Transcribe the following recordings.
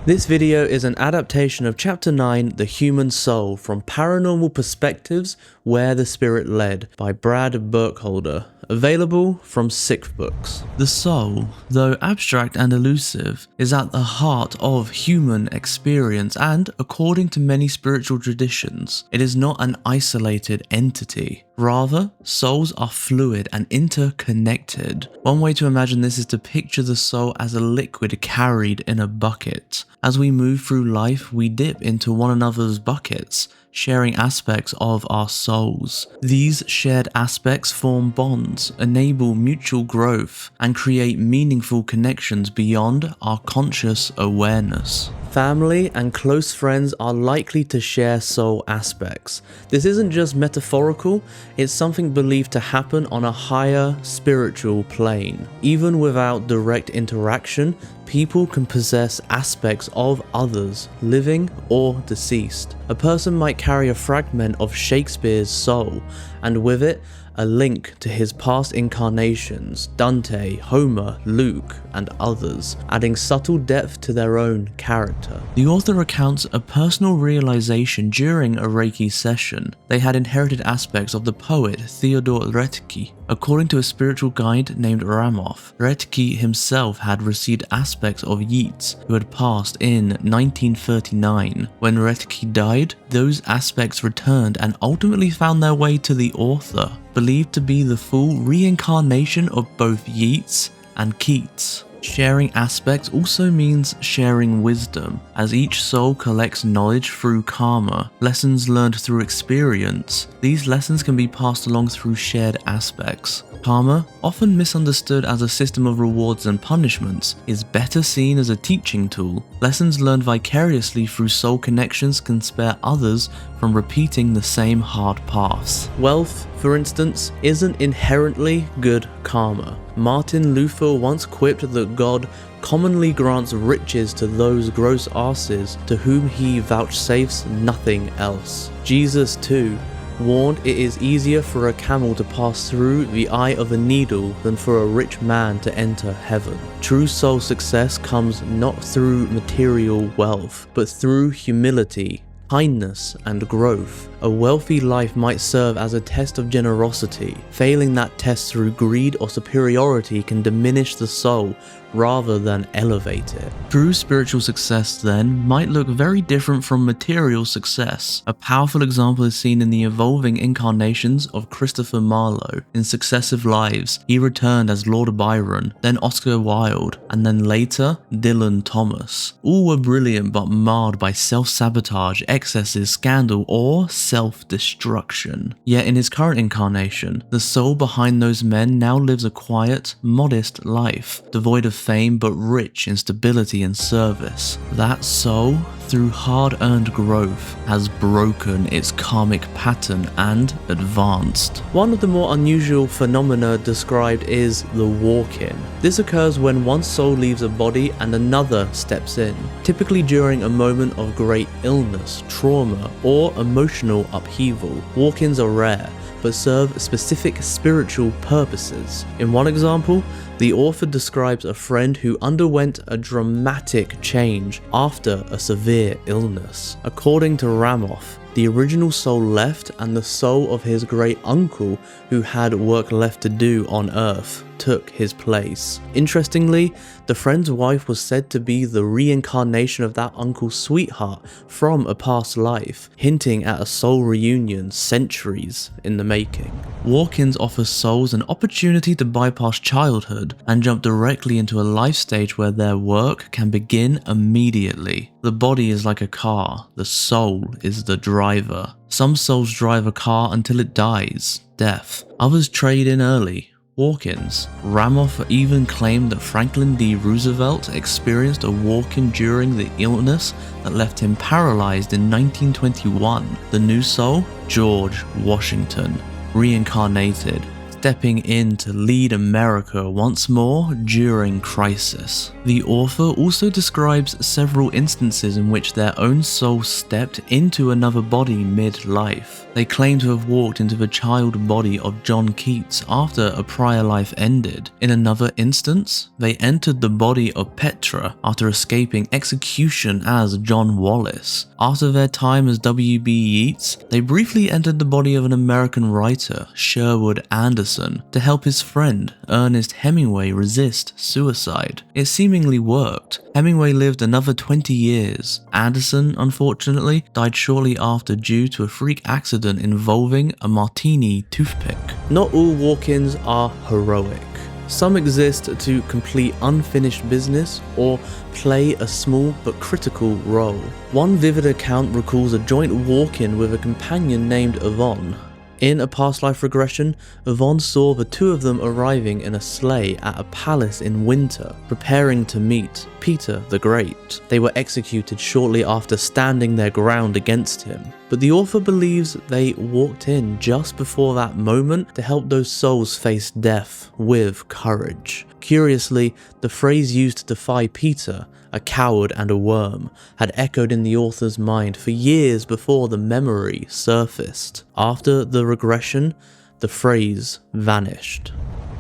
This video is an adaptation of Chapter 9, The Human Soul, from Paranormal Perspectives, Where the Spirit Led, by Brad Burkholder, available from Sixth Books. The soul, though abstract and elusive, is at the heart of human experience and, according to many spiritual traditions, it is not an isolated entity. Rather, souls are fluid and interconnected. One way to imagine this is to picture the soul as a liquid carried in a bucket. As we move through life, we dip into one another's buckets, sharing aspects of our souls. These shared aspects form bonds, enable mutual growth, and create meaningful connections beyond our conscious awareness. Family and close friends are likely to share soul aspects. This isn't just metaphorical, it's something believed to happen on a higher spiritual plane. Even without direct interaction, people can possess aspects of others, living or deceased. A person might carry a fragment of Shakespeare's soul, and with it, a link to his past incarnations, Dante, Homer, Luke, and others, adding subtle depth to their own character. The author recounts a personal realization during a Reiki session. They had inherited aspects of the poet Theodore Retke. According to a spiritual guide named Ramoff, Retke himself had received aspects of Yeats, who had passed in 1939. When Retke died, those aspects returned and ultimately found their way to the author, believed to be the full reincarnation of both Yeats and Keats. Sharing aspects also means sharing wisdom, as each soul collects knowledge through karma, lessons learned through experience. These lessons can be passed along through shared aspects. Karma, often misunderstood as a system of rewards and punishments, is better seen as a teaching tool. Lessons learned vicariously through soul connections can spare others from repeating the same hard paths. Wealth, for instance, isn't inherently good karma. Martin Luther once quipped that God commonly grants riches to those gross asses to whom he vouchsafes nothing else. Jesus, too, warned it is easier for a camel to pass through the eye of a needle than for a rich man to enter heaven. True soul success comes not through material wealth, but through humility, kindness, and growth. A wealthy life might serve as a test of generosity. Failing that test through greed or superiority can diminish the soul rather than elevate it. True spiritual success, then, might look very different from material success. A powerful example is seen in the evolving incarnations of Christopher Marlowe. In successive lives, he returned as Lord Byron, then Oscar Wilde, and then later, Dylan Thomas. All were brilliant but marred by self-sabotage, excesses, scandal, or self-destruction. Yet in his current incarnation, the soul behind those men now lives a quiet, modest life, devoid of fame but rich in stability and service. That soul, through hard-earned growth, has broken its karmic pattern and advanced. One of the more unusual phenomena described is the walk-in. This occurs when one soul leaves a body and another steps in, typically during a moment of great illness, trauma, or emotional upheaval. Walk-ins are rare, but serve specific spiritual purposes. In one example, the author describes a friend who underwent a dramatic change after a severe illness. According to Ramoff, the original soul left and the soul of his great uncle, who had work left to do on Earth, took his place. Interestingly, the friend's wife was said to be the reincarnation of that uncle's sweetheart from a past life, hinting at a soul reunion centuries in the making. Walk-ins offer souls an opportunity to bypass childhood and jump directly into a life stage where their work can begin immediately. The body is like a car, the soul is the driver. Some souls drive a car until it dies, death. Others trade in early, walk-ins. Ramoff even claimed that Franklin D. Roosevelt experienced a walk-in during the illness that left him paralyzed in 1921. The new soul, George Washington, reincarnated, stepping in to lead America once more during crisis. The author also describes several instances in which their own soul stepped into another body mid-life. They claim to have walked into the child body of John Keats after a prior life ended. In another instance, they entered the body of Petra after escaping execution as John Wallace. After their time as W.B. Yeats, they briefly entered the body of an American writer, Sherwood Anderson, to help his friend, Ernest Hemingway, resist suicide. It seemingly worked. Hemingway lived another 20 years. Anderson, unfortunately, died shortly after due to a freak accident involving a martini toothpick. Not all walk-ins are heroic. Some exist to complete unfinished business or play a small but critical role. One vivid account recalls a joint walk-in with a companion named Yvonne. In a past life regression, Yvonne saw the two of them arriving in a sleigh at a palace in winter, preparing to meet Peter the Great. They were executed shortly after standing their ground against him. But the author believes they walked in just before that moment to help those souls face death with courage. Curiously, the phrase used to defy Peter, a coward and a worm, had echoed in the author's mind for years before the memory surfaced. After the regression, the phrase vanished.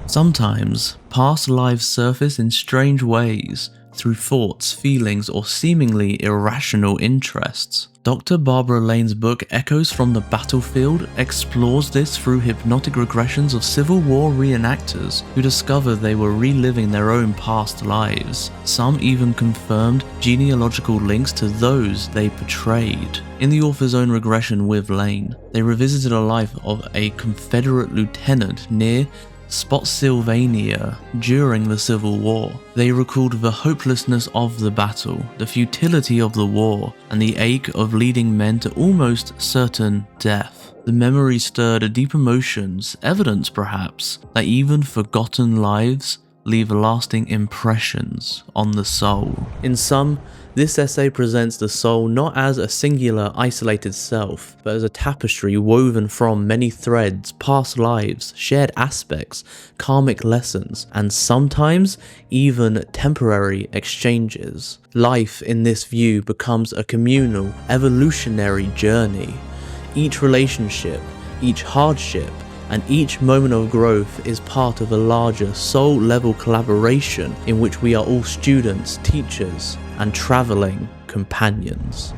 Sometimes, past lives surface in strange ways, through thoughts, feelings, or seemingly irrational interests. Dr. Barbara Lane's book Echoes from the Battlefield explores this through hypnotic regressions of Civil War reenactors who discover they were reliving their own past lives. Some even confirmed genealogical links to those they portrayed. In the author's own regression with Lane, they revisited a life of a Confederate lieutenant near Spotsylvania during the Civil War. They recalled the hopelessness of the battle, the futility of the war, and the ache of leading men to almost certain death. The memory stirred deep emotions, evidence perhaps that even forgotten lives leave lasting impressions on the soul. In sum, this essay presents the soul not as a singular, isolated self, but as a tapestry woven from many threads, past lives, shared aspects, karmic lessons, and sometimes even temporary exchanges. Life in this view becomes a communal, evolutionary journey. Each relationship, each hardship, and each moment of growth is part of a larger soul-level collaboration in which we are all students, teachers, and traveling companions.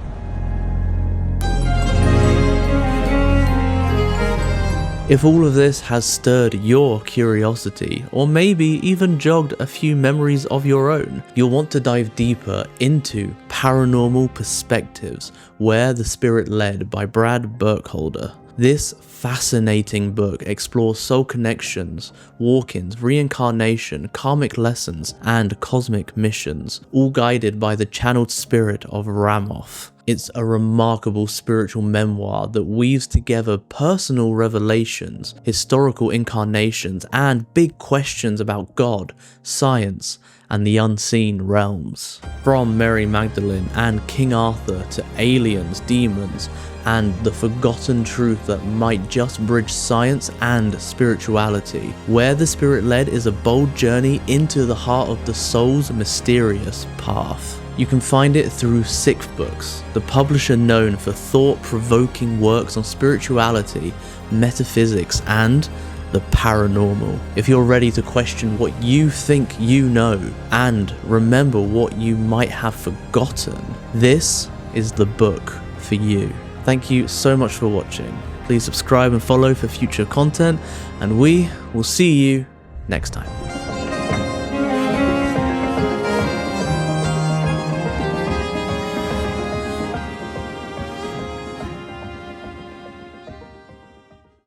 If all of this has stirred your curiosity, or maybe even jogged a few memories of your own, you'll want to dive deeper into Paranormal Perspectives, Where the Spirit Led by Brad Burkholder. This fascinating book explores soul connections, walk-ins, reincarnation, karmic lessons, and cosmic missions, all guided by the channeled spirit of Ramoth. It's a remarkable spiritual memoir that weaves together personal revelations, historical incarnations, and big questions about God, science, and the unseen realms. From Mary Magdalene and King Arthur to aliens, demons, and the forgotten truth that might just bridge science and spirituality. Where the Spirit Led is a bold journey into the heart of the soul's mysterious path. You can find it through Sixth Books, the publisher known for thought-provoking works on spirituality, metaphysics, and the paranormal. If you're ready to question what you think you know, and remember what you might have forgotten, this is the book for you. Thank you so much for watching. Please subscribe and follow for future content, and we will see you next time.